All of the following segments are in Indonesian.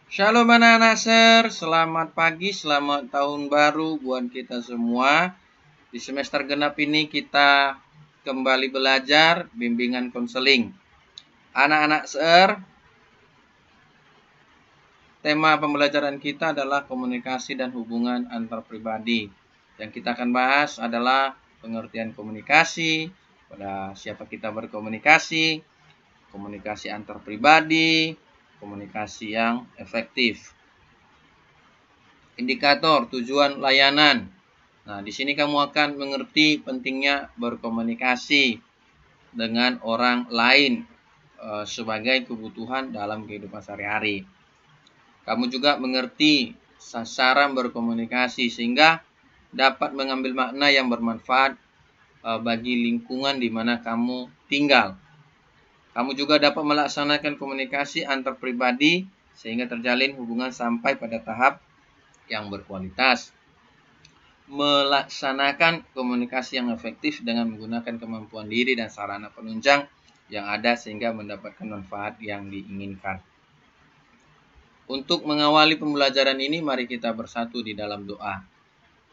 Shalom anak-anak ser, selamat pagi, selamat tahun baru buat kita semua. Di semester genap ini kita kembali belajar bimbingan konseling. Anak-anak ser, tema pembelajaran kita adalah komunikasi dan hubungan antar pribadi. Yang kita akan bahas adalah pengertian komunikasi, pada siapa kita berkomunikasi, komunikasi antar pribadi, komunikasi yang efektif. Indikator tujuan layanan. Nah, di sini kamu akan mengerti pentingnya berkomunikasi dengan orang lain sebagai kebutuhan dalam kehidupan sehari-hari. Kamu juga mengerti sasaran berkomunikasi sehingga dapat mengambil makna yang bermanfaat bagi lingkungan di mana kamu tinggal. Kamu juga dapat melaksanakan komunikasi antar pribadi sehingga terjalin hubungan sampai pada tahap yang berkualitas. Melaksanakan komunikasi yang efektif dengan menggunakan kemampuan diri dan sarana penunjang yang ada sehingga mendapatkan manfaat yang diinginkan. Untuk mengawali pembelajaran ini, mari kita bersatu di dalam doa.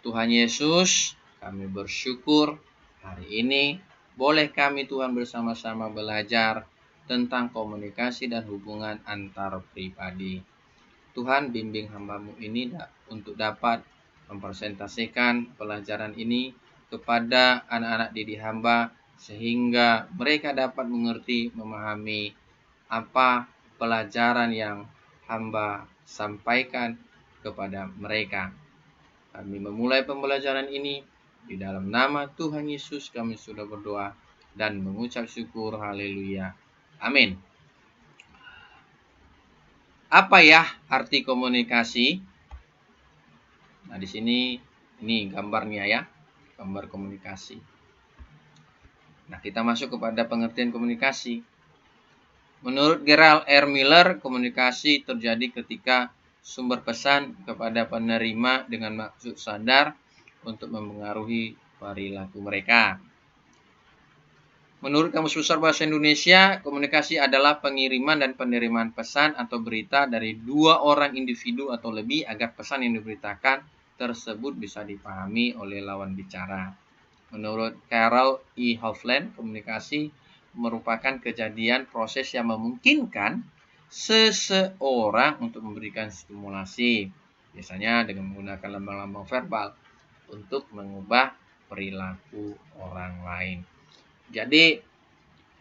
Tuhan Yesus, kami bersyukur hari ini boleh kami Tuhan bersama-sama belajar tentang komunikasi dan hubungan antar pribadi. Tuhan, bimbing hamba-Mu ini untuk dapat mempresentasikan pelajaran ini kepada anak-anak didik hamba sehingga mereka dapat mengerti, memahami apa pelajaran yang hamba sampaikan kepada mereka. Kami memulai pembelajaran ini di dalam nama Tuhan Yesus kami sudah berdoa dan mengucap syukur. Haleluya. Amin. Apa ya arti komunikasi? Nah, di sini ini gambarnya ya, gambar komunikasi. Nah, kita masuk kepada pengertian komunikasi. Menurut Gerald R. Miller, komunikasi terjadi ketika sumber pesan kepada penerima dengan maksud sadar untuk mempengaruhi perilaku mereka. Menurut Kamus Besar Bahasa Indonesia, komunikasi adalah pengiriman dan penerimaan pesan atau berita dari dua orang individu atau lebih agar pesan yang diberitakan tersebut bisa dipahami oleh lawan bicara. Menurut Carol E. Hovland, komunikasi merupakan kejadian proses yang memungkinkan seseorang untuk memberikan stimulasi, biasanya dengan menggunakan lambang-lambang verbal, untuk mengubah perilaku orang lain. Jadi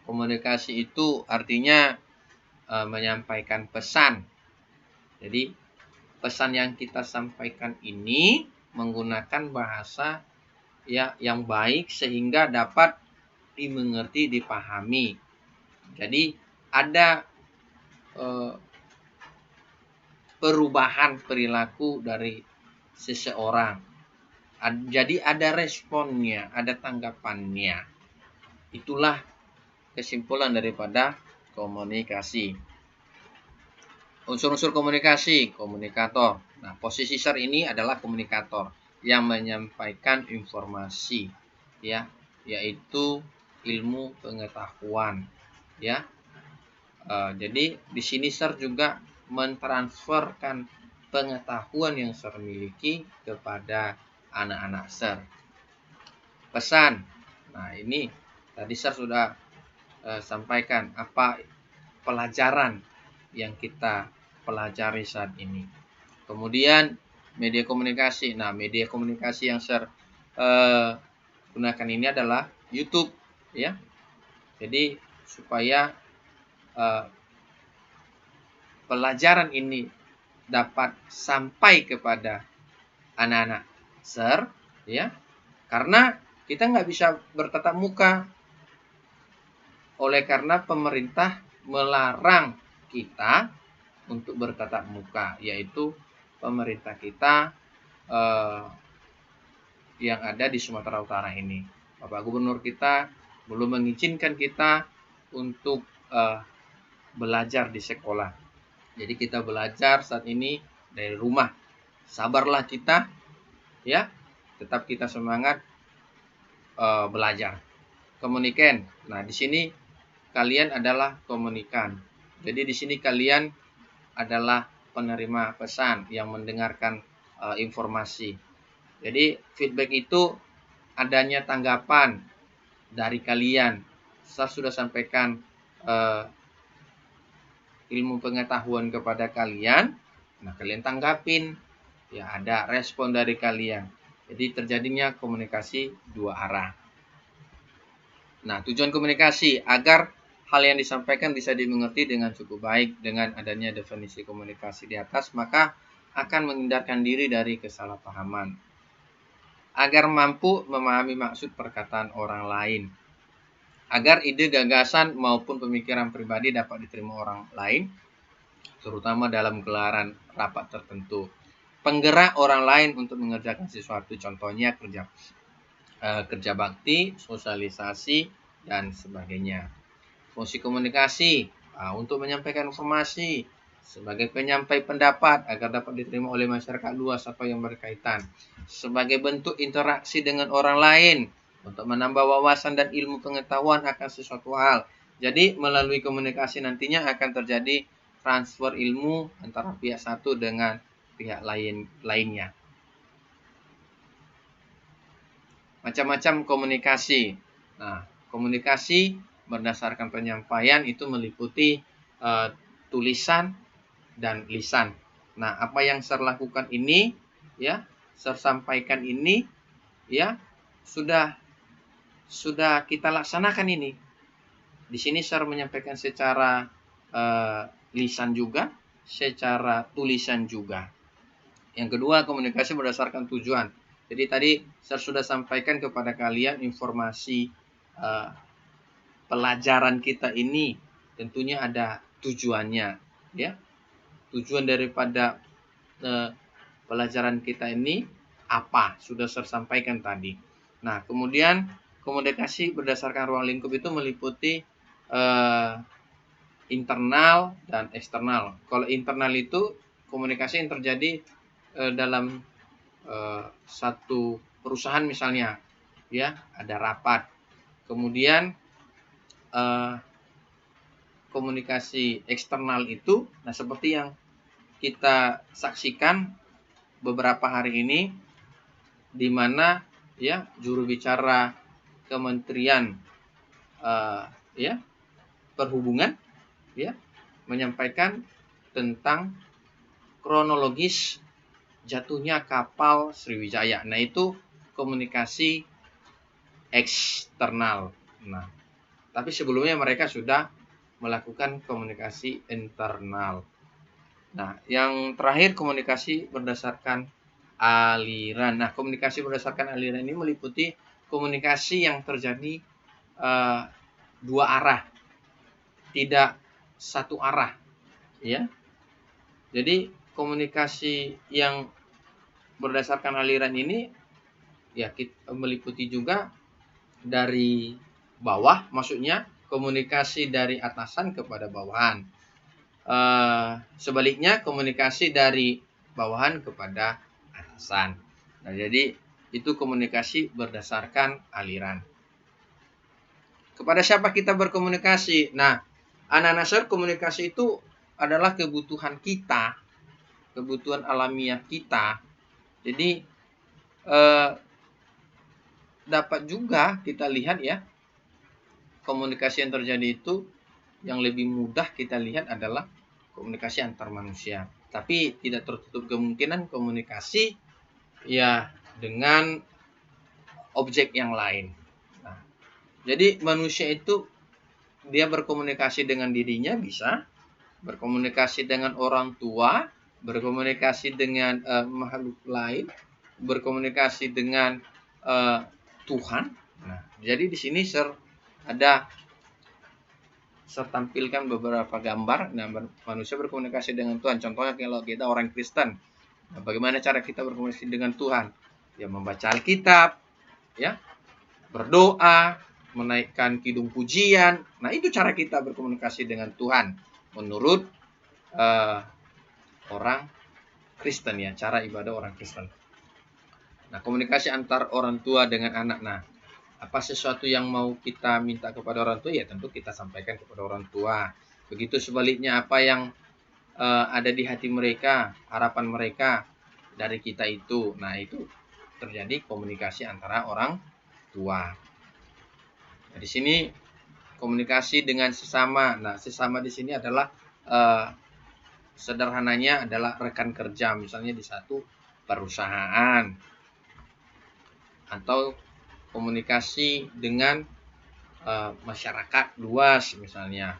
komunikasi itu artinya menyampaikan pesan. Jadi pesan yang kita sampaikan ini menggunakan bahasa yang baik sehingga dapat dimengerti, dipahami. Jadi ada perubahan perilaku dari seseorang. Jadi ada responnya, ada tanggapannya. Itulah kesimpulan daripada komunikasi. Unsur-unsur komunikasi, komunikator. Nah, posisi ser ini adalah komunikator yang menyampaikan informasi, ya, yaitu ilmu pengetahuan, ya. Jadi di sini ser juga mentransferkan pengetahuan yang ser miliki kepada anak-anak ser. Pesan. Nah, ini tadi ser sudah sampaikan apa pelajaran yang kita pelajari saat ini. Kemudian media komunikasi. Nah, media komunikasi yang ser gunakan ini adalah YouTube, ya. Jadi supaya pelajaran ini dapat sampai kepada anak-anak ser, ya. Karena kita nggak bisa bertatap muka. Oleh karena pemerintah melarang kita untuk bertatap muka, yaitu pemerintah kita yang ada di Sumatera Utara ini. Bapak Gubernur kita belum mengizinkan kita untuk belajar di sekolah. Jadi kita belajar saat ini dari rumah. Sabarlah kita, ya. Tetap kita semangat belajar. Komunikan. Nah, di sini kalian adalah komunikan. Jadi di sini kalian adalah penerima pesan yang mendengarkan informasi. Jadi feedback itu adanya tanggapan dari kalian. Saya sudah sampaikan ilmu pengetahuan kepada kalian, nah kalian tanggapin, ya ada respon dari kalian. Jadi terjadinya komunikasi dua arah. Nah, tujuan komunikasi agar hal yang disampaikan bisa dimengerti dengan cukup baik. Dengan adanya definisi komunikasi di atas, maka akan menghindarkan diri dari kesalahpahaman. Agar mampu memahami maksud perkataan orang lain. Agar ide, gagasan maupun pemikiran pribadi dapat diterima orang lain, terutama dalam gelaran rapat tertentu. Penggerak orang lain untuk mengerjakan sesuatu, contohnya kerja bakti, sosialisasi, dan sebagainya. Fungsi komunikasi untuk menyampaikan informasi sebagai penyampai pendapat agar dapat diterima oleh masyarakat luas atau yang berkaitan, sebagai bentuk interaksi dengan orang lain untuk menambah wawasan dan ilmu pengetahuan akan sesuatu hal. Jadi melalui komunikasi nantinya akan terjadi transfer ilmu antara pihak satu dengan pihak lainnya. Macam-macam komunikasi. Nah, komunikasi berdasarkan penyampaian itu meliputi tulisan dan lisan. Nah, apa yang saya lakukan ini, ya, saya sampaikan ini, ya, sudah kita laksanakan ini. Di sini saya menyampaikan secara lisan juga, secara tulisan juga. Yang kedua, komunikasi berdasarkan tujuan. Jadi tadi saya sudah sampaikan kepada kalian informasi pelajaran kita ini tentunya ada tujuannya, ya. Tujuan daripada pelajaran kita ini apa? Sudah saya sampaikan tadi. Nah, kemudian komunikasi berdasarkan ruang lingkup itu meliputi internal dan eksternal. Kalau internal itu komunikasi yang terjadi dalam satu perusahaan misalnya, ya, ada rapat. Kemudian komunikasi eksternal itu, nah seperti yang kita saksikan beberapa hari ini, di mana ya juru bicara Kementerian ya Perhubungan ya menyampaikan tentang kronologis jatuhnya kapal Sriwijaya. Nah, itu komunikasi eksternal. Nah, tapi sebelumnya mereka sudah melakukan komunikasi internal. Nah, yang terakhir komunikasi berdasarkan aliran. Nah, komunikasi berdasarkan aliran ini meliputi komunikasi yang terjadi dua arah, tidak satu arah, ya. Jadi komunikasi yang berdasarkan aliran ini ya kita meliputi juga dari bawah, maksudnya komunikasi dari atasan kepada bawahan. Sebaliknya komunikasi dari bawahan kepada atasan. Nah, jadi itu komunikasi berdasarkan aliran. Kepada siapa kita berkomunikasi? Nah, anak-anak saya, komunikasi itu adalah kebutuhan kita, kebutuhan alamiah kita. Jadi dapat juga kita lihat ya, komunikasi yang terjadi itu yang lebih mudah kita lihat adalah komunikasi antar manusia. Tapi tidak tertutup kemungkinan komunikasi ya dengan objek yang lain. Nah, jadi manusia itu dia berkomunikasi dengan dirinya bisa, berkomunikasi dengan orang tua, berkomunikasi dengan makhluk lain, berkomunikasi dengan Tuhan. Nah, jadi di sini saya tampilkan beberapa gambar. Nah, manusia berkomunikasi dengan Tuhan. Contohnya kalau kita orang Kristen, nah, bagaimana cara kita berkomunikasi dengan Tuhan? Ya, membaca Alkitab, ya, berdoa, menaikkan kidung pujian. Nah, itu cara kita berkomunikasi dengan Tuhan menurut orang Kristen, ya, cara ibadah orang Kristen. Nah, komunikasi antar orang tua dengan anak. Nah, apa sesuatu yang mau kita minta kepada orang tua, ya tentu kita sampaikan kepada orang tua. Begitu sebaliknya, apa yang ada di hati mereka, harapan mereka dari kita itu. Nah, itu terjadi komunikasi antara orang tua. Nah, di sini komunikasi dengan sesama. Nah, sesama di sini adalah sederhananya adalah rekan kerja, misalnya di satu perusahaan, atau komunikasi dengan masyarakat luas misalnya.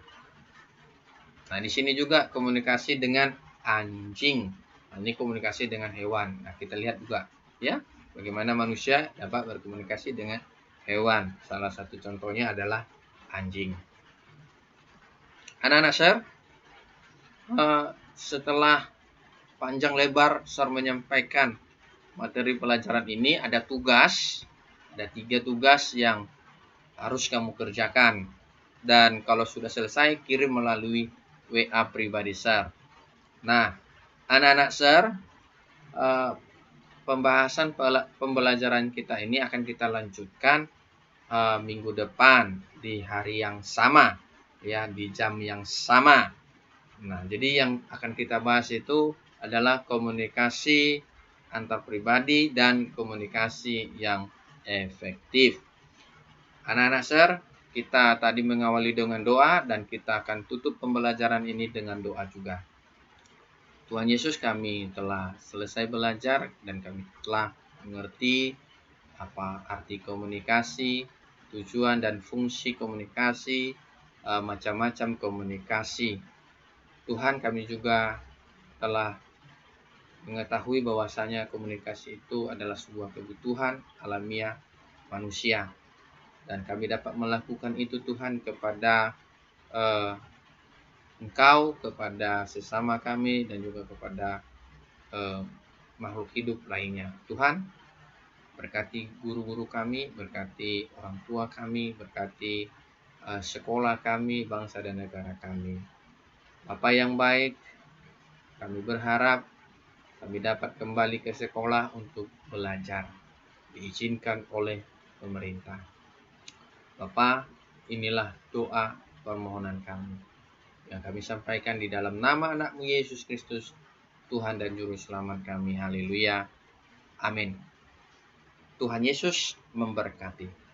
Nah, di sini juga komunikasi dengan anjing. Nah, ini komunikasi dengan hewan. Nah, kita lihat juga ya bagaimana manusia dapat berkomunikasi dengan hewan. Salah satu contohnya adalah anjing. Anak-anak share, setelah panjang lebar Sar menyampaikan materi pelajaran ini, ada 3 tugas yang harus kamu kerjakan. Dan kalau sudah selesai, kirim melalui WA pribadi Sar. Nah, anak-anak Sar, pembahasan pembelajaran kita ini akan kita lanjutkan minggu depan di hari yang sama, ya, di jam yang sama. Nah, jadi yang akan kita bahas itu adalah komunikasi antar pribadi dan komunikasi yang efektif. Anak-anak Sar, kita tadi mengawali dengan doa dan kita akan tutup pembelajaran ini dengan doa juga. Tuhan Yesus, kami telah selesai belajar dan kami telah mengerti apa arti komunikasi, tujuan dan fungsi komunikasi, macam-macam komunikasi. Tuhan, kami juga telah mengetahui bahwasanya komunikasi itu adalah sebuah kebutuhan alamiah manusia. Dan kami dapat melakukan itu Tuhan kepada Engkau, kepada sesama kami, dan juga kepada makhluk hidup lainnya. Tuhan, berkati guru-guru kami, berkati orang tua kami, berkati sekolah kami, bangsa dan negara kami. Bapa yang baik, kami berharap kami dapat kembali ke sekolah untuk belajar, diizinkan oleh pemerintah. Bapa, inilah doa permohonan kami yang kami sampaikan di dalam nama anak-Mu Yesus Kristus, Tuhan dan Juru Selamat kami. Haleluya. Amin. Tuhan Yesus memberkati.